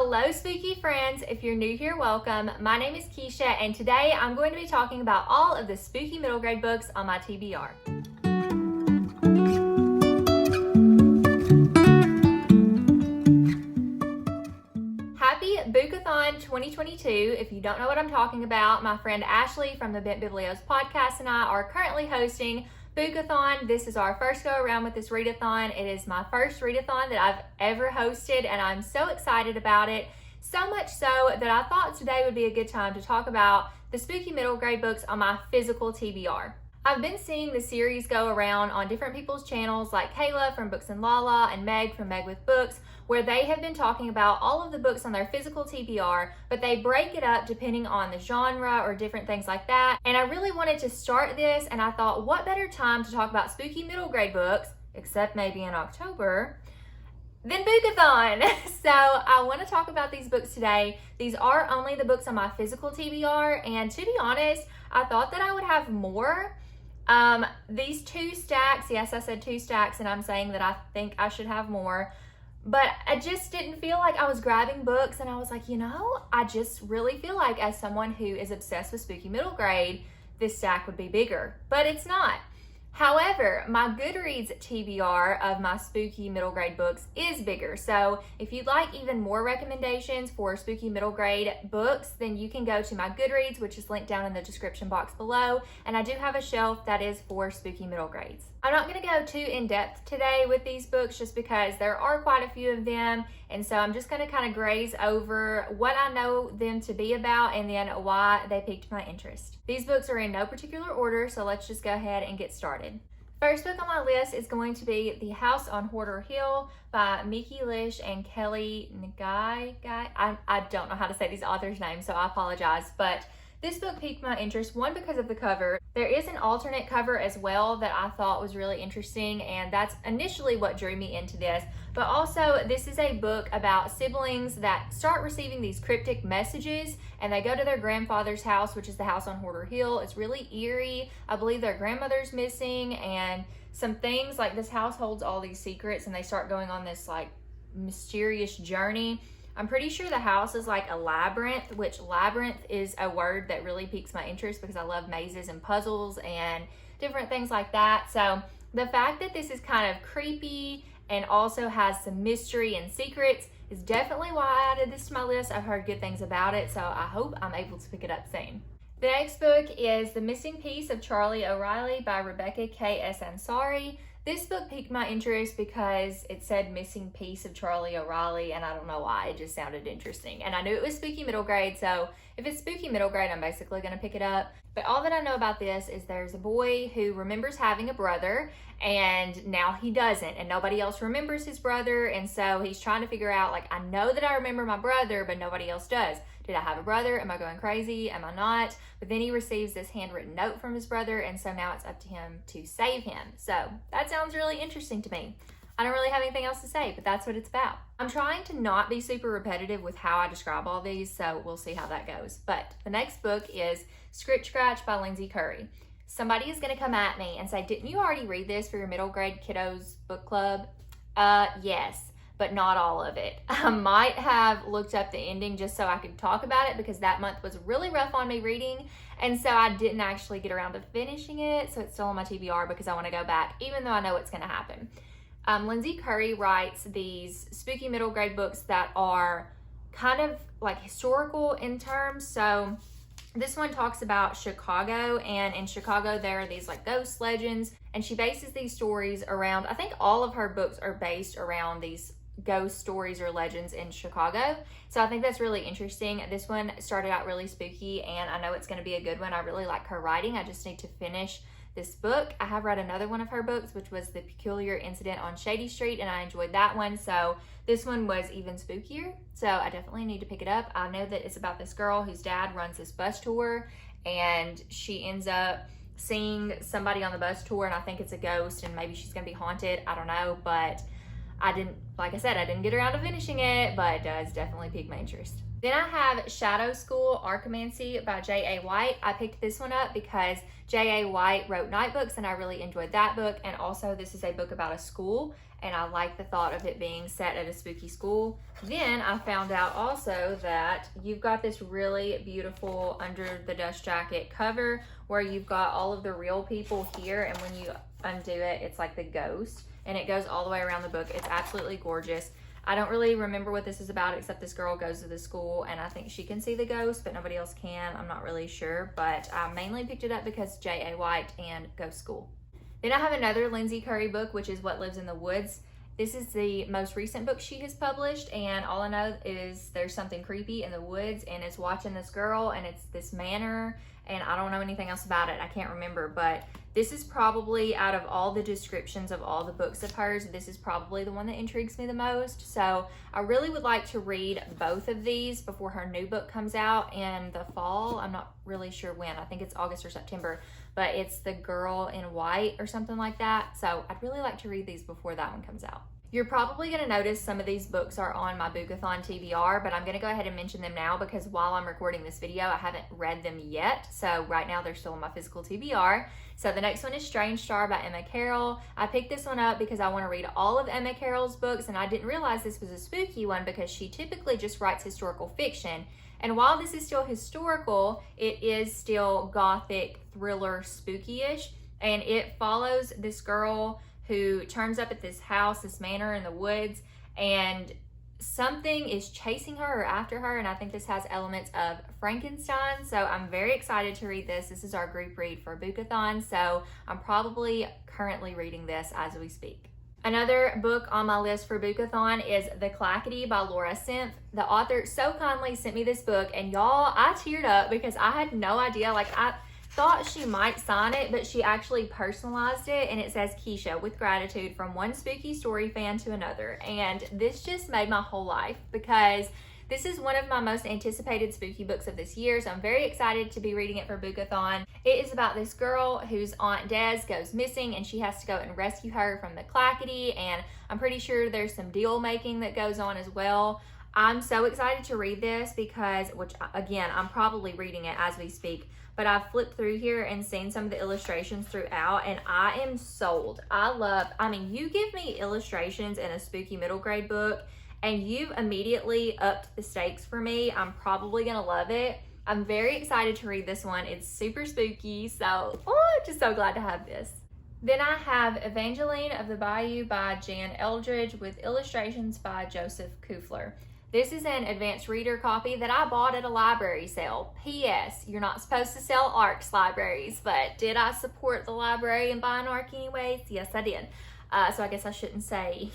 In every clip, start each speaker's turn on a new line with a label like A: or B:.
A: Hello spooky friends, if you're new here, welcome. My name is Keisha and today I'm going to be talking about all of the spooky middle grade books on my TBR. Happy BOOKAthon 2022. If you don't know what I'm talking about, my friend Ashley from the Bent Biblios podcast and I are currently hosting BOOKAthon. This is our first go around with this readathon. It is my first readathon that I've ever hosted and I'm so excited about it. So much so that I thought today would be a good time to talk about the spooky middle grade books on my physical TBR. I've been seeing the series go around on different people's channels like Kayla from Books and Lala and Meg from Meg with Books, where they have been talking about all of the books on their physical TBR, but they break it up depending on the genre or different things like that. And I really wanted to start this and I thought, what better time to talk about spooky middle grade books, except maybe in October, than BOOKAthon. So I want to talk about these books today. These are only the books on my physical TBR, and to be honest, I thought that I would have more. These two stacks, yes, I said two stacks, and I'm saying that I think I should have more, but I just didn't feel like I was grabbing books, and I was like, you know, I just really feel like as someone who is obsessed with spooky middle grade, this stack would be bigger, but it's not. However, my Goodreads TBR of my spooky middle grade books is bigger. So if you'd like even more recommendations for spooky middle grade books, then you can go to my Goodreads, which is linked down in the description box below. And I do have a shelf that is for spooky middle grades. I'm not going to go too in depth today with these books just because there are quite a few of them. And so I'm just going to kind of graze over what I know them to be about and then why they piqued my interest. These books are in no particular order, so let's just go ahead and get started. First book on my list is going to be The House on Hoarder Hill by Mickey Lish and Kelly Ngai. I don't know how to say these authors' names, so I apologize, but this book piqued my interest, one, because of the cover. There is an alternate cover as well that I thought was really interesting, and that's initially what drew me into this. But also, this is a book about siblings that start receiving these cryptic messages, and they go to their grandfather's house, which is the house on Hoarder Hill. It's really eerie. I believe their grandmother's missing, and some things like this house holds all these secrets, and they start going on this like mysterious journey. I'm pretty sure the house is like a labyrinth, which labyrinth is a word that really piques my interest because I love mazes and puzzles and different things like that. So the fact that this is kind of creepy and also has some mystery and secrets is definitely why I added this to my list. I've heard good things about it, so I hope I'm able to pick it up soon. The next book is The Missing Piece of Charlie O'Reilly by Rebecca K.S. Ansari. This book piqued my interest because it said Missing Piece of Charlie O'Reilly, and I don't know why, it just sounded interesting. And I knew it was spooky middle grade, so if it's spooky middle grade, I'm basically going to pick it up. But all that I know about this is there's a boy who remembers having a brother, and now he doesn't, and nobody else remembers his brother, and so he's trying to figure out, like, I know that I remember my brother, but nobody else does. Did I have a brother? Am I going crazy? Am I not? But then he receives this handwritten note from his brother, and so now it's up to him to save him. So that sounds really interesting to me. I don't really have anything else to say, but that's what it's about. I'm trying to not be super repetitive with how I describe all these, so we'll see how that goes. But the next book is Scritch Scratch by Lindsay Curry. Somebody is going to come at me and say, didn't you already read this for your middle grade kiddos book club? Yes, but not all of it. I might have looked up the ending just so I could talk about it because that month was really rough on me reading, and so I didn't actually get around to finishing it, so it's still on my TBR because I want to go back even though I know what's going to happen. Lindsay Curry writes these spooky middle grade books that are kind of like historical in terms. So this one talks about Chicago, and in Chicago there are these like ghost legends, and she bases these stories around, I think all of her books are based around these ghost stories or legends in Chicago. So I think that's really interesting. This one started out really spooky, and I know it's going to be a good one. I really like her writing. I just need to finish this book. I have read another one of her books, which was The Peculiar Incident on Shady Street, and I enjoyed that one. So this one was even spookier. So I definitely need to pick it up. I know that it's about this girl whose dad runs this bus tour, and she ends up seeing somebody on the bus tour, and I think it's a ghost, and maybe she's gonna be haunted. I don't know, but like I said, I didn't get around to finishing it, but it does definitely pique my interest. Then I have Shadow School Archimancy by J.A. White. I picked this one up because J.A. White wrote Night Books, and I really enjoyed that book. And also, this is a book about a school, and I like the thought of it being set at a spooky school. Then I found out also that you've got this really beautiful Under the Dust Jacket cover where you've got all of the real people here, and when you undo it, it's like the ghost, and it goes all the way around the book. It's absolutely gorgeous. I don't really remember what this is about, except this girl goes to the school and I think she can see the ghost, but nobody else can. I'm not really sure, but I mainly picked it up because J.A. White and Ghost School. Then I have another Lindsay Curry book, which is What Lives in the Woods. This is the most recent book she has published, and all I know is there's something creepy in the woods, and it's watching this girl, and it's this manor, and I don't know anything else about it. I can't remember, but this is probably, out of all the descriptions of all the books of hers, this is probably the one that intrigues me the most. So I really would like to read both of these before her new book comes out in the fall. I'm not really sure when. I think it's August or September, but it's The Girl in White or something like that. So I'd really like to read these before that one comes out. You're probably going to notice some of these books are on my BOOKATHON TBR, but I'm going to go ahead and mention them now because while I'm recording this video, I haven't read them yet. So right now they're still on my physical TBR. So the next one is Strange Star by Emma Carroll. I picked this one up because I want to read all of Emma Carroll's books, and I didn't realize this was a spooky one because she typically just writes historical fiction. And while this is still historical, it is still Gothic, thriller, spooky-ish, and it follows this girl who turns up at this house, this manor in the woods, and something is chasing her or after her, and I think this has elements of Frankenstein. So I'm very excited to read this. This is our group read for BOOKATHON, so I'm probably currently reading this as we speak. Another book on my list for BOOKATHON is The Clackety by Laura Simpf. The author so kindly sent me this book, and y'all, I teared up because I had no idea. Like, I thought she might sign it, but she actually personalized it, and it says Keisha with gratitude from one spooky story fan to another. And this just made my whole life because this is one of my most anticipated spooky books of this year, so I'm very excited to be reading it for BOOKATHON. It is about this girl whose Aunt Des goes missing, and she has to go and rescue her from the Clackety, and I'm pretty sure there's some deal making that goes on as well. I'm so excited to read this because, which again, I'm probably reading it as we speak, but I've flipped through here and seen some of the illustrations throughout, and I am sold. I mean, you give me illustrations in a spooky middle grade book, and you've immediately upped the stakes for me. I'm probably gonna love it. I'm very excited to read this one. It's super spooky, so just so glad to have this. Then I have Evangeline of the Bayou by Jan Eldridge with illustrations by Joseph Kufler. This is an advanced reader copy that I bought at a library sale. P.S. You're not supposed to sell ARCs libraries, but did I support the library and buy an ARC anyways? Yes, I did. So I guess I shouldn't say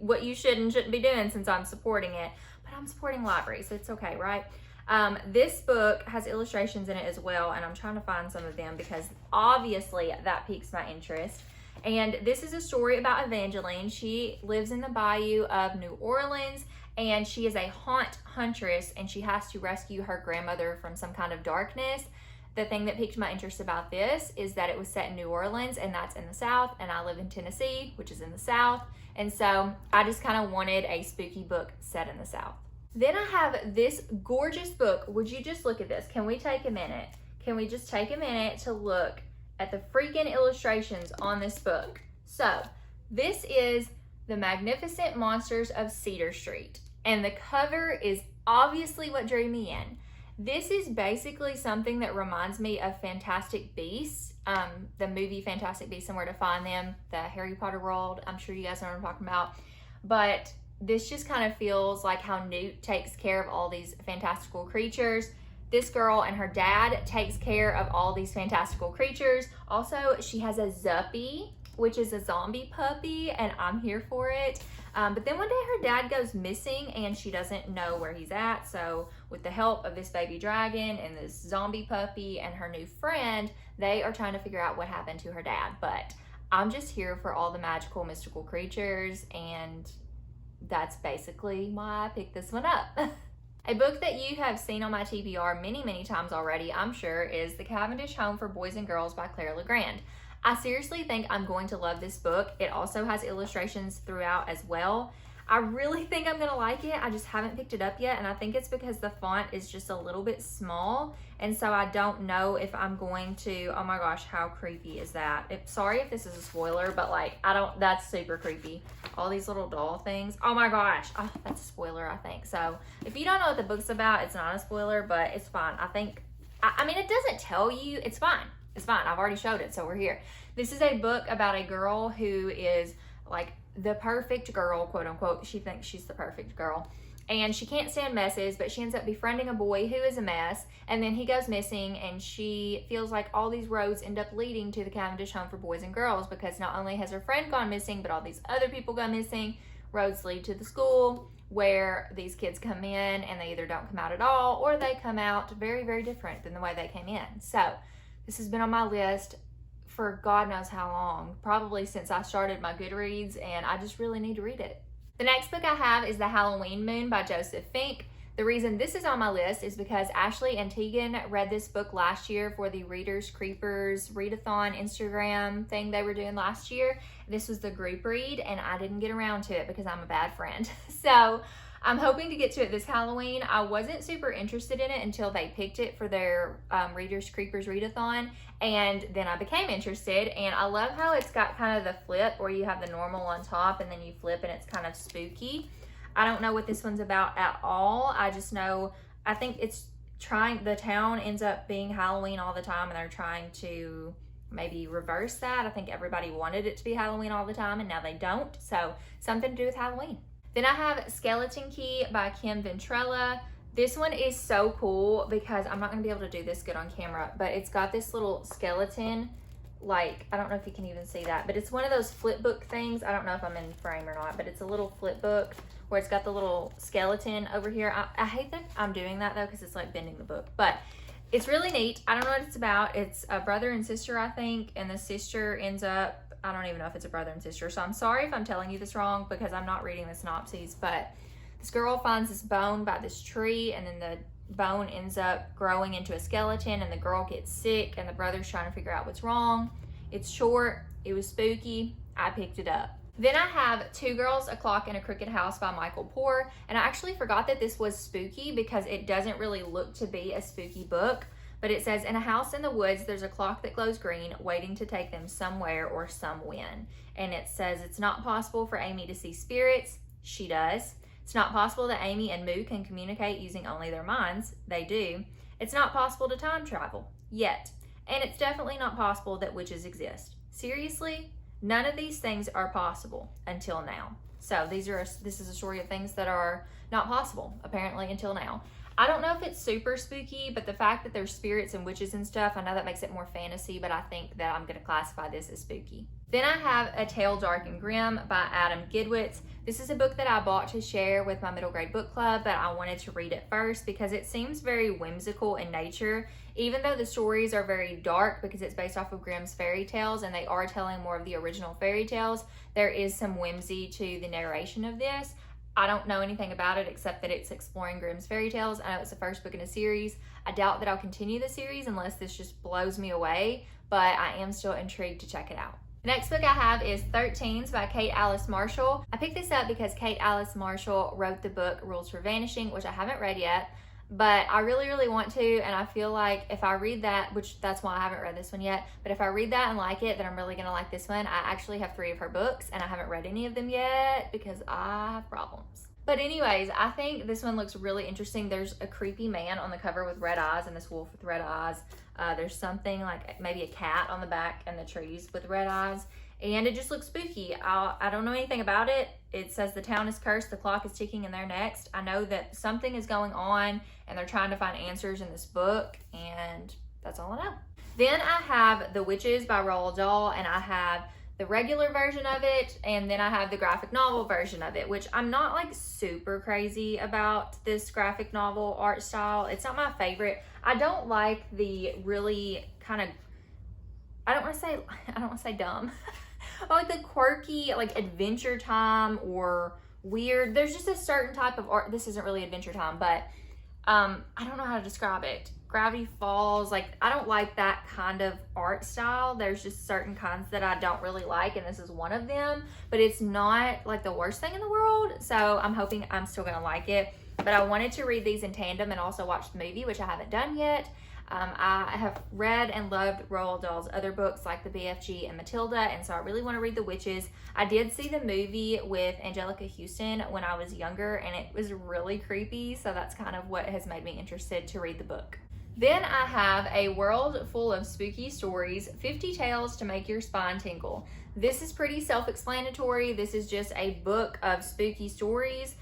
A: what you should and shouldn't be doing since I'm supporting it, but I'm supporting libraries, so it's okay, right? This book has illustrations in it as well, and I'm trying to find some of them because obviously that piques my interest. And this is a story about Evangeline. She lives in the bayou of New Orleans, and she is a huntress, and she has to rescue her grandmother from some kind of darkness. The thing that piqued my interest about this is that it was set in New Orleans, and that's in the South, and I live in Tennessee, which is in the South, and so I just kind of wanted a spooky book set in the South. Then I have this gorgeous book. Would you just look at this? Can we take a minute? Can we just take a minute to look at the freaking illustrations on this book? So this is The Magnificent Monsters of Cedar Street, and the cover is obviously what drew me in. This is basically something that reminds me of Fantastic Beasts, the movie Fantastic Beasts and Where to Find Them, the Harry Potter world. I'm sure you guys know what I'm talking about, but this just kind of feels like how Newt takes care of all these fantastical creatures. This girl and her dad takes care of all these fantastical creatures. Also, she has a Zuppy, which is a zombie puppy, and I'm here for it. But then one day her dad goes missing and she doesn't know where he's at. So with the help of this baby dragon and this zombie puppy and her new friend, they are trying to figure out what happened to her dad. But I'm just here for all the magical, mystical creatures, and that's basically why I picked this one up. A book that you have seen on my TBR many, many times already, I'm sure, is The Cavendish Home for Boys and Girls by Claire Legrand. I seriously think I'm going to love this book. It also has illustrations throughout as well. I really think I'm gonna like it. I just haven't picked it up yet, and I think it's because the font is just a little bit small, and so I don't know if I'm going to. Oh my gosh, how creepy is that? Sorry if this is a spoiler, but like, that's super creepy. All these little doll things. Oh my gosh. Oh, that's a spoiler, I think. So if you don't know what the book's about, it's not a spoiler, but it's fine. I mean, it doesn't tell you. It's fine. It's fine. I've already showed it, so we're here. This is a book about a girl who is like the perfect girl, quote unquote. She thinks she's the perfect girl, and she can't stand messes, but she ends up befriending a boy who is a mess, and then he goes missing, and she feels like all these roads end up leading to the Cavendish Home for Boys and Girls, because not only has her friend gone missing, but all these other people go missing. Roads lead to the school where these kids come in, and they either don't come out at all, or they come out very, very different than the way they came in. So this has been on my list for God knows how long, probably since I started my Goodreads, and I just really need to read it. The next book I have is The Halloween Moon by Joseph Fink. The reason this is on my list is because Ashley and Tegan read this book last year for the Readers Creepers Readathon Instagram thing they were doing last year. This was the group read, and I didn't get around to it because I'm a bad friend. So I'm hoping to get to it this Halloween. I wasn't super interested in it until they picked it for their Readers Creepers Readathon, and then I became interested, and I love how it's got kind of the flip where you have the normal on top and then you flip and it's kind of spooky. I don't know what this one's about at all. I just know, I think it's the town ends up being Halloween all the time, and they're trying to maybe reverse that. I think everybody wanted it to be Halloween all the time, and now they don't. So something to do with Halloween. Then I have Skeleton Key by Kim Ventrella. This one is so cool because I'm not gonna be able to do this good on camera, but it's got this little skeleton, like, I don't know if you can even see that, but it's one of those flip book things. I don't know if I'm in frame or not, but it's a little flip book where it's got the little skeleton over here. I hate that I'm doing that though, because it's like bending the book, but it's really neat. I don't know what it's about. It's a brother and sister, I think, and the sister ends up, I don't even know if it's a brother and sister, so I'm sorry if I'm telling you this wrong because I'm not reading the synopses, but this girl finds this bone by this tree, and then the bone ends up growing into a skeleton, and the girl gets sick, and the brother's trying to figure out what's wrong. It's short, it was spooky, I picked it up. Then I have Two Girls, a Clock in a Crooked House by Michael Poore, and I actually forgot that this was spooky because it doesn't really look to be a spooky book. But it says, in a house in the woods, there's a clock that glows green, waiting to take them somewhere or somewhen. And it says it's not possible for Amy to see spirits. She does. It's not possible that Amy and Moo can communicate using only their minds. They do. It's not possible to time travel. Yet. And it's definitely not possible that witches exist. Seriously? None of these things are possible until now. So this is a story of things that are not possible, apparently, until now. I don't know if it's super spooky, but the fact that there's spirits and witches and stuff, I know that makes it more fantasy, but I think that I'm going to classify this as spooky. Then I have A Tale Dark and Grim by Adam Gidwitz. This is a book that I bought to share with my middle grade book club, but I wanted to read it first because it seems very whimsical in nature. Even though the stories are very dark because it's based off of Grimm's fairy tales and they are telling more of the original fairy tales, there is some whimsy to the narration of this. I don't know anything about it except that it's exploring Grimm's fairy tales. I know it's the first book in a series. I doubt that I'll continue the series unless this just blows me away, but I am still intrigued to check it out. The next book I have is 13s by Kate Alice Marshall. I picked this up because Kate Alice Marshall wrote the book Rules for Vanishing, which I haven't read yet, but I really, really want to, and I feel like if I read that, which that's why I haven't read this one yet, but if I read that and like it, then I'm really gonna like this one. I actually have 3 of her books, and I haven't read any of them yet because I have problems. But anyways, I think this one looks really interesting. There's a creepy man on the cover with red eyes and this wolf with red eyes. There's something like maybe a cat on the back and the trees with red eyes. And it just looks spooky. I don't know anything about it. It says the town is cursed, the clock is ticking, and they're next. I know that something is going on and they're trying to find answers in this book, and that's all I know. Then I have The Witches by Roald Dahl, and I have the regular version of it, and then I have the graphic novel version of it, which I'm not like super crazy about this graphic novel art style. It's not my favorite. I don't like the really kind of, I don't want to say dumb. I like the quirky, like Adventure Time or weird. There's just a certain type of art. This isn't really Adventure Time, but I don't know how to describe it. Gravity Falls, like, I don't like that kind of art style. There's just certain kinds that I don't really like, and this is one of them, but it's not like the worst thing in the world, so I'm hoping I'm still gonna like it. But I wanted to read these in tandem and also watch the movie, which I haven't done yet. I have read and loved Roald Dahl's other books like the BFG and Matilda, and so I really want to read The Witches. I did see the movie with Angelica Houston when I was younger, and it was really creepy, so that's kind of what has made me interested to read the book. Then I have A World Full of Spooky Stories, 50 Tales to Make Your Spine Tingle. This is pretty self-explanatory. This is just a book of spooky stories.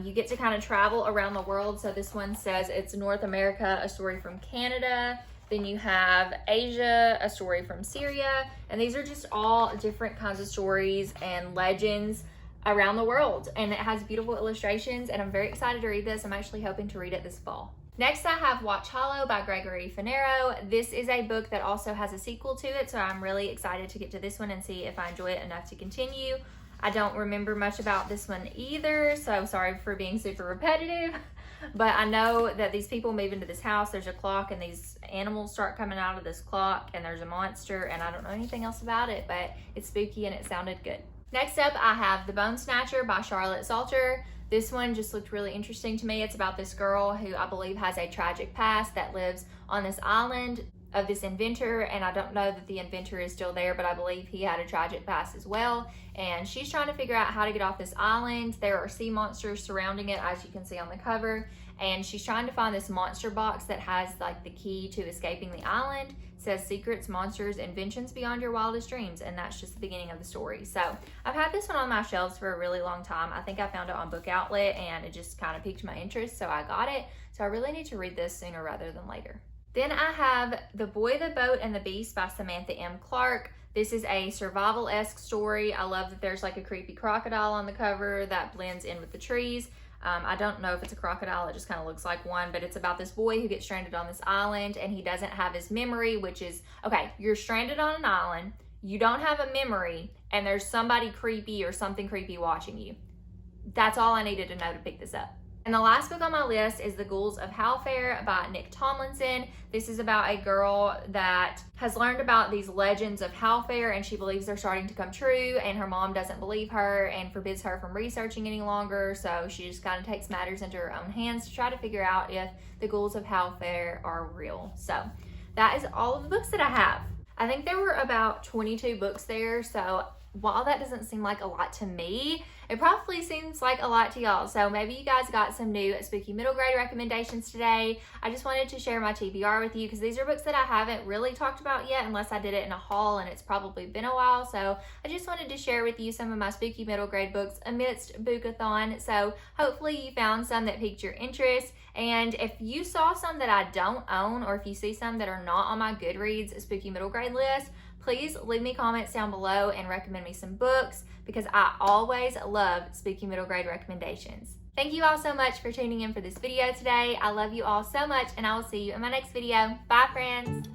A: You get to kind of travel around the world. So this one says it's North America, a story from Canada. Then you have Asia, a story from Syria. And these are just all different kinds of stories and legends around the world. And it has beautiful illustrations, and I'm very excited to read this. I'm actually hoping to read it this fall. Next, I have Watch Hollow by Gregory Finero. This is a book that also has a sequel to it, so I'm really excited to get to this one and see if I enjoy it enough to continue. I don't remember much about this one either, so sorry for being super repetitive, but I know that these people move into this house, there's a clock, and these animals start coming out of this clock, and there's a monster, and I don't know anything else about it, but it's spooky and it sounded good. Next up, I have The Bone Snatcher by Charlotte Salter. This one just looked really interesting to me. It's about this girl who I believe has a tragic past that lives on this island of this inventor, and I don't know that the inventor is still there, but I believe he had a tragic past as well, and she's trying to figure out how to get off this island. There are sea monsters surrounding it, as you can see on the cover, and she's trying to find this monster box that has like the key to escaping the island. It says secrets, monsters, inventions beyond your wildest dreams, and that's just the beginning of the story. So I've had this one on my shelves for a really long time. I think I found it on Book Outlet, and it just kind of piqued my interest, so I got it. So I really need to read this sooner rather than later. Then I have The Boy, the Boat, and the Beast by Samantha M. Clark. This is a survival-esque story. I love that there's like a creepy crocodile on the cover that blends in with the trees. I don't know if it's a crocodile, it just kind of looks like one, but it's about this boy who gets stranded on this island, and he doesn't have his memory, which is, okay, you're stranded on an island, you don't have a memory, and there's somebody creepy or something creepy watching you. That's all I needed to know to pick this up. And the last book on my list is The Ghouls of Howfair by Nick Tomlinson. This is about a girl that has learned about these legends of Howfair, and she believes they're starting to come true, and her mom doesn't believe her and forbids her from researching any longer, so she just kind of takes matters into her own hands to try to figure out if the ghouls of Howfair are real. So that is all of the books that I have. I think there were about 22 books there, so while that doesn't seem like a lot to me, it probably seems like a lot to y'all. So maybe you guys got some new spooky middle grade recommendations today. I just wanted to share my TBR with you because these are books that I haven't really talked about yet unless I did it in a haul, and it's probably been a while. So I just wanted to share with you some of my spooky middle grade books amidst BOOKAthon. So hopefully you found some that piqued your interest. And if you saw some that I don't own, or if you see some that are not on my Goodreads spooky middle grade list, please leave me comments down below and recommend me some books, because I always love spooky middle grade recommendations. Thank you all so much for tuning in for this video today. I love you all so much, and I will see you in my next video. Bye, friends.